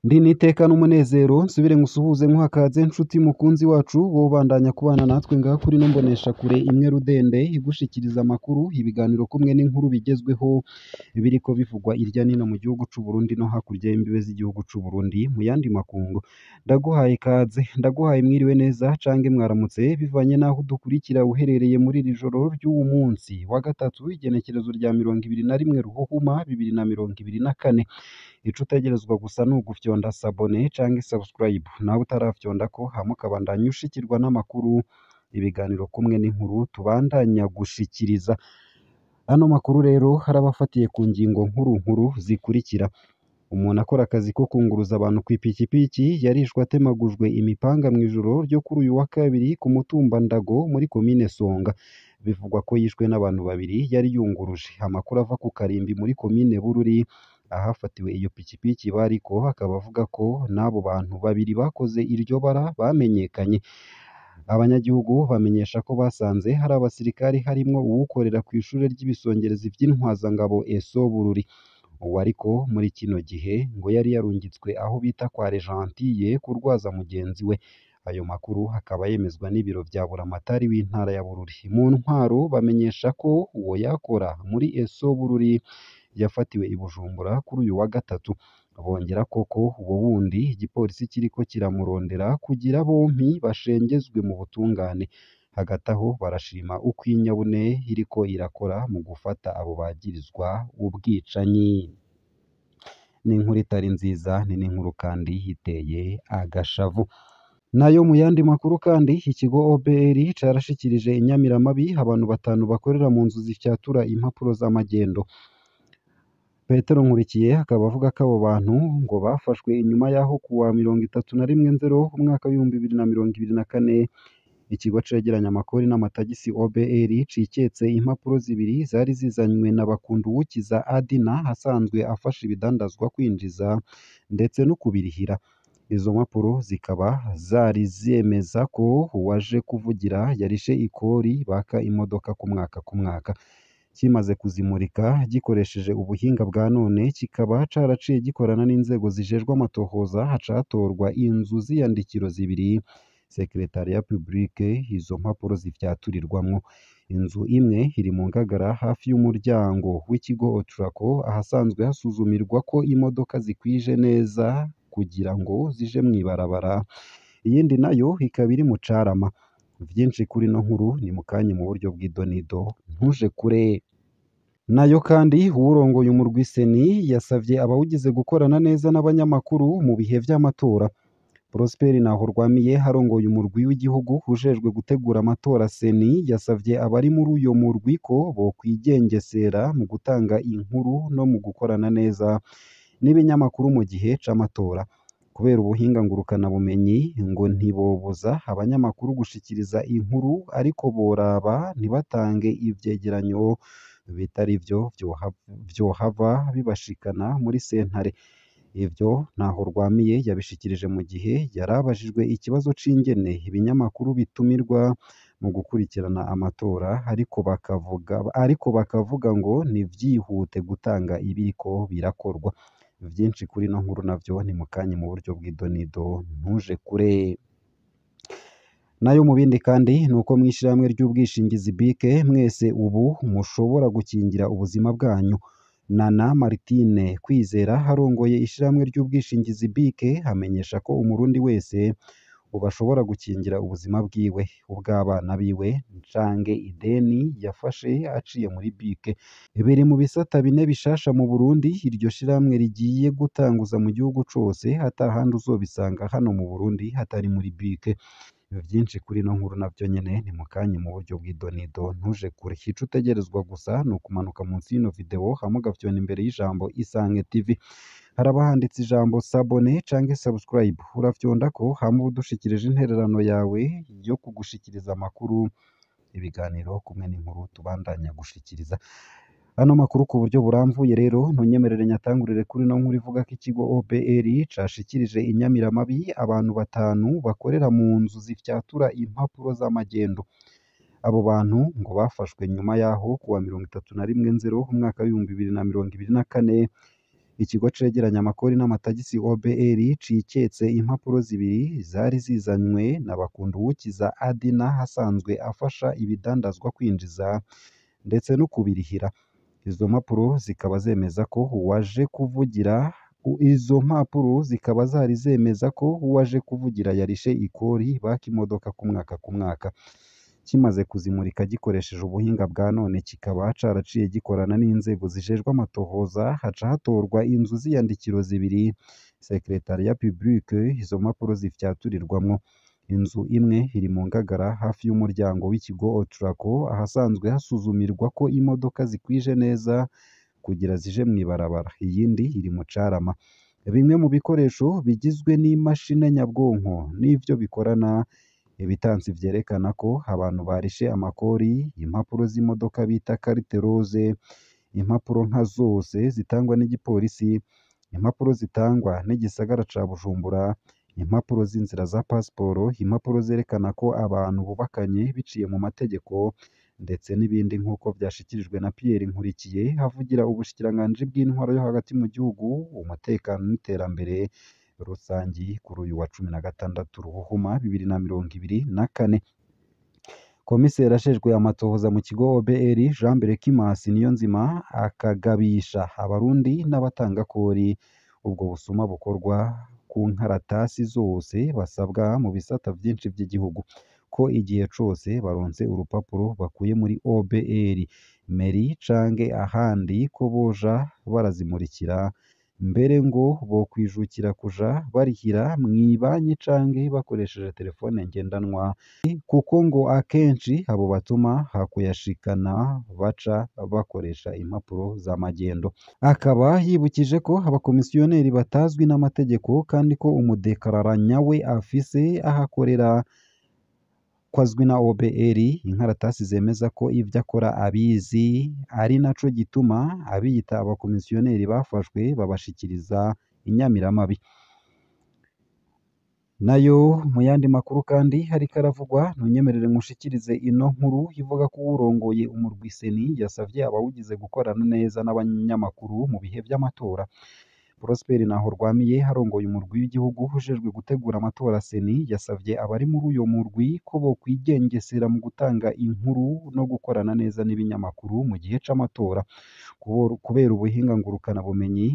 Ndi nitekana umunezero nsubire ngusuhuze nkuhakaze nshuti mukunzi wacu wowe ubandanya kubana natwe ngaha kuri no mbonesha kure imwe rudende igushikiriza amakuru ibiganiro kumwe n'inkuru bigezweho biriko bivugwa irya nino mu gihugu c'u Burundi no hakurya y'imbibe z'igihugu c'u Burundi mu yandi makungu ndaguhaye ikaze ndaguhaye mwiriwe neza cange mwaramutse bivanye naho dukurikira uherereye muri iri joro ry'uwu munsi wa gatatu igenekerezo rya 21 Ruhuhuma 2024 ico utegerezwa gusa ni ugufyonda sabone canke subscribe nawe utarafyonda ko hama ukabandanya ushikirwa n'amakuru ibiganiro kumwe n'inkuru tubandanya gushikiriza ano makuru rero harabafatiye ku ngingo nkuru zikurikira umuntu akora akazi ko kunguruza abantu kw'ipikipiki yarishwe atemagujwe imipanga mw'ijoro ryo kuri uyu wa kabiri ku mutumba Ndago muri komine Songa bivugwa ko yishwe n'abantu babiri yari yunguruje amakuru ava ku Karimbi muri komine Bururi ahafatiwe iyo pikipiki bariko akaba avuga ko n'abo bantu babiri bakoze iryo bara bamenyekanye abanyagihugu bamenyesha ko basanze hari abasirikari harimwo uwukorera ku ishure ry'ibisongerezi vy'intwazangabo ESO Bururi uwo ariko muri kino gihe ngo yari yarungitswe aho bita kwa Regentille kurwaza mugenzi we ayo makuru akaba yemezwa n'ibiro vya Buramatari w'intara ya Bururi mu ntwaro bamenyesha ko uwo yakora muri ESO Bururi yafatiwe i Bujumbura kuri uyu wa gatatu bongera koko uwo wundi igipolisi kiriko kiramurondera kugira bompi bashengezwe mu butungane hagati aho barashima uko inyabune iriko irakora mu gufata abo bagirizwa ubwicanyi n'inkuru itari nziza ni n'inkuru kandi hiteye agashavu nayo mu yandi makuru kandi ikigo OBR carashikirije inyamiramabi abantu batanu bakorera mu nzu zifyatura impapuro z'amagendo Petero Nkurikiye akaba avuga ko abo bantu ngo bafashwe inyuma yaho kuwa 31/0 umwaka w'2024 ikigo cegeranya amakori n'amatagisi OBR ciketse impapuro zibiri zari zizanywe na Bakunduwukiza Adina asanzwe afasha ibidandazwa kwinjiza ndetse no kubirihira izo mpapuro zikaba zari zemeza ko uwaje kuvugira yarishe ikori baka imodoka ku mwaka kimaze kuzimurika gikoresheje ubuhinga bwa none kikaba caraciye gikorana n'inzego zijejwe amatohoza hacatorwa inzu ziyandikiro zibiri Secretariat Publique izo mpapuro zifyaturirwamwo inzu imwe iri mu Ngagara hafi y'umuryango w'ikigo Otraco ahasanzwe hasuzumirwa ko imodoka zikwije neza kugira ngo zije mw'ibarabara iyindi nayo ikaba iri mu Carama vyinshi kuri no nkuru ni mukanye mu buryo bw'idonido ntuje kure nayo kandi uwurongoye umurwi seni yasavye abawugize gukorana neza n'abanyamakuru mu bihe vy'amatora Prosper Nahorwamiye harongoye umurwi w'igihugu ujejwe gutegura amatora seni yasavye abari muri uyo murwi ko bokwigengesera mu gutanga inkuru no mu gukorana neza n'ibinyamakuru mu gihe c'amatora kubera ubuhinga ngurukana bumenyi ngo ntibobuza abanyamakuru gushikiriza inkuru ariko boraba ntibatange ivyegeranyo bitari vyo vyohava bibashikana muri sentare ivyo Nahorwamiye yabishikirije mu gihe yarabajijwe ikibazo c'ingene ibinyamakuru bitumirwa mu gukurikirana amatora ariko bakavuga ngo nivyihute gutanga ibiriko birakorwa vyinshi kuri no nkuru navyo ni mukanye mu buryo bw'idonido ntuje kure nayo mu bindi kandi nuko mw'ishiramwe ry'ubwishingizi bike mwese ubu mushobora gukingira ubuzima bwanyu Nana Martine Kwizera harongoye ishiramwe ry'ubwishingizi bike hamenyesha ko umurundi wese ubashobora gukingira ubuzima bwiwe ubw'abana biwe cange ideni yafashe aciye muri bike biri mu bisata bine bishasha mu Burundi iryo shiramwe rigiye gutanguza mu gihugu cose hatahandi uzobisanga hano mu Burundi hatari muri bike vyinshi kuri no nkuru navyo nyene ni mukanye mu buryo bw'idonido ntuje kure ico utegerezwa gusa ni ukumanuka munsi y'ino video hamwe ugafyona imbere y'ijambo Isange TV haraba handitse ijambo sabone canke subscribe urafyonda ko hamwe udushikirije intererano yawe yo kugushikiriza amakuru ibiganiro kumwe n'inkuru tubandanya gushikiriza ano makuru ku buryo buramvuye rero ntunyemerere nyatangurire kuri no nkuru ivuga ko ikigo OBR cashikirije inyamiramabi abantu batanu bakorera mu nzu zifyatura impapuro z'amagendo abo bantu ngo bafashwe nyuma yaho kuwa 31/0 umwaka w'2024 ikigo cegeranya amakori n'amatagisi OBR ciketse impapuro zibiri zari zizanywe na Bakunduwukiza Adina hasanzwe afasha ibidandazwa kwinjiza ndetse no kubirihira. Izo mpapuro zikaba zari zemeza ko uwaje kuvugira yarishe ikori baka imodoka ku mwaka. Kimaze kuzimurika gikoresheje ubuhinga bwa none kikaba caraciye gikorana n'inzego zijejwe amatohoza haca hatorwa inzu z'iyandikiro zibiri Secretariat Public izo mpapuro zifyaturirwamwo. Inzu imwe iri mu Ngagara hafi y'umuryango w'ikigo Otraco ahasanzwe hasuzumirwa ko imodoka zikwije neza kugira zije mw'ibarabara. Iyindi iri mu Carama. Bimwe mu bikoresho bigizwe n'imashini nyabwonko n'ivyo bikorana ibitansi vyerekana ko abantu barishe amakori, impapuro z'imodoka bita carte rose, impapuro nka zose zitangwa n'igipolisi, impapuro zitangwa n'igisagara ca Bujumbura, impapuro z'inzira za pasiporo, impapuro zerekana ko abantu bubakanye biciye mu mategeko ndetse n'ibindi nk'uko vyashikirijwe na Pierre Nkurikiye havugira ubushikiranganji bw'intwaro yo hagati mu gihugu, umutekano n'iterambere rusangi kuri uyu wa 16 Ruhuhuma 2024. Komiseri ashejwe amatohoza mu kigo OBR Jean Berekimas Niyonzima akagabisha abarundi n'abatangakori ubwo busuma bukorwa ku nkaratasi zose basabwa mu bisata vyinshi vy'igihugu, ko igihe cose baronse urupapuro bakuye muri OBR meri canke ahandi ko boja barazimurikira, mbere ngo bokwijukira kuja barihira mw'ibanki canke bakoresheje telefone ngendanwa, kuko ngo akenshi abo batuma hakuyashikana baca bakoresha impapuro z'amagendo. Akaba yibukije ko abakomisiyoneri batazwi n'amategeko kandi ko umudekarara nyawe afise ahakorera ko azwi na OBR, inkaratasi zemeza ko ivyo akora abizi, ari naco gituma abiyita abakomisiyoneri bafashwe babashikiriza inyamiramabi. Nayo mu yandi makuru kandi hariko aravugwa, ntunyemerere nkushikirize ino nkuru ivuga ko uwurongoye umurwi seni yasavye abawugize gukorana neza n'abanyamakuru mu bihe vy'amatora. Prosper Nahorwamiye harongoye umurwi w'igihugu ujejwe gutegura amatora seni yasavye abari muri uyo murwi ko bokwigengesera mu gutanga inkuru no gukorana neza n'ibinyamakuru mu gihe c'amatora, kubera ubuhinga ngurukana bumenyi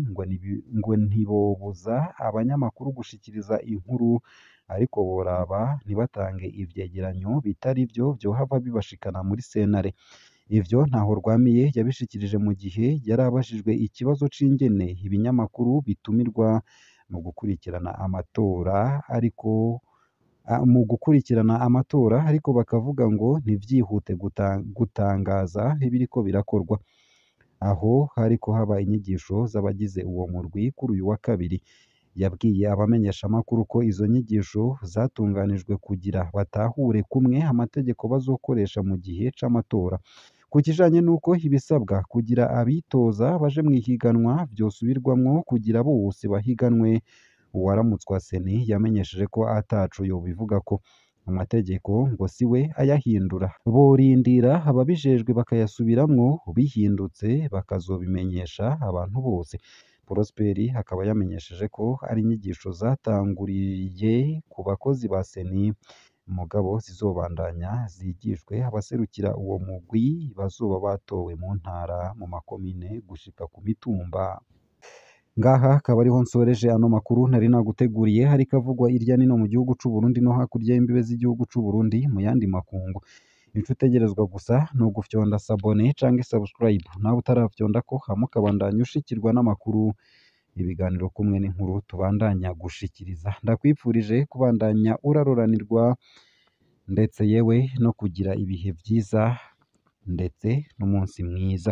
ngo ntibobuza abanyamakuru gushikiriza inkuru, ariko boraba ntibatange ivyegeranyo bitari vyo vyohava bibashikana muri sentare. Ivyo Ntahorwamiye yabishikirije mu gihe yari abajijwe ikibazo c'ingene ibinyamakuru bitumirwa mu gukurikirana amatora ariko bakavuga ngo ntivyihute gutangaza ibiriko birakorwa. Aho hariko haba inyigisho z'abagize uwo murwi kuri uyu wa kabiri. Yabwiye abamenyeshamakuru ko izo nyigisho zatunganijwe kugira batahure kumwe amategeko bazokoresha mu gihe c'amatora. Ku kijanye n'uko ibisabwa kugira abitoza baje mw'ihiganwa vyosubirwamwo kugira bose bahiganwe, uwaramutswa seni yamenyesheje ko ataco yobivugako. Amategeko ngo siwe ayahindura, borindira ababijejwe bakayasubiramwo, bihindutse bakazobimenyesha abantu bose. Prosperi akaba yamenyesheje ko ari inyigisho zatanguriye ku bakozi ba seni, mugabo zizobandanya zigishwe abaserukira uwo mugwi bazoba batowe mu ntara, mu makomine gushika ku mitumba. Ngaha akaba ariho nsoreje ano makuru nari naguteguriye, hariko avugwa irya nino mu gihugu c'u Burundi no hakurya y'imbibe z'igihugu c'u Burundi mu yandi makungu. Ico utegerezwa gusa ni ugufyonda sabone canke subscribe nawe utaravyondako, hama ukabandanya ushikirwa n'amakuru, ibiganiro kumwe n'inkuru tubandanya gushikiriza. Ndakwipfurije kubandanya uraroranirwa ndetse yewe no kugira ibihe vyiza ndetse n'umunsi mwiza.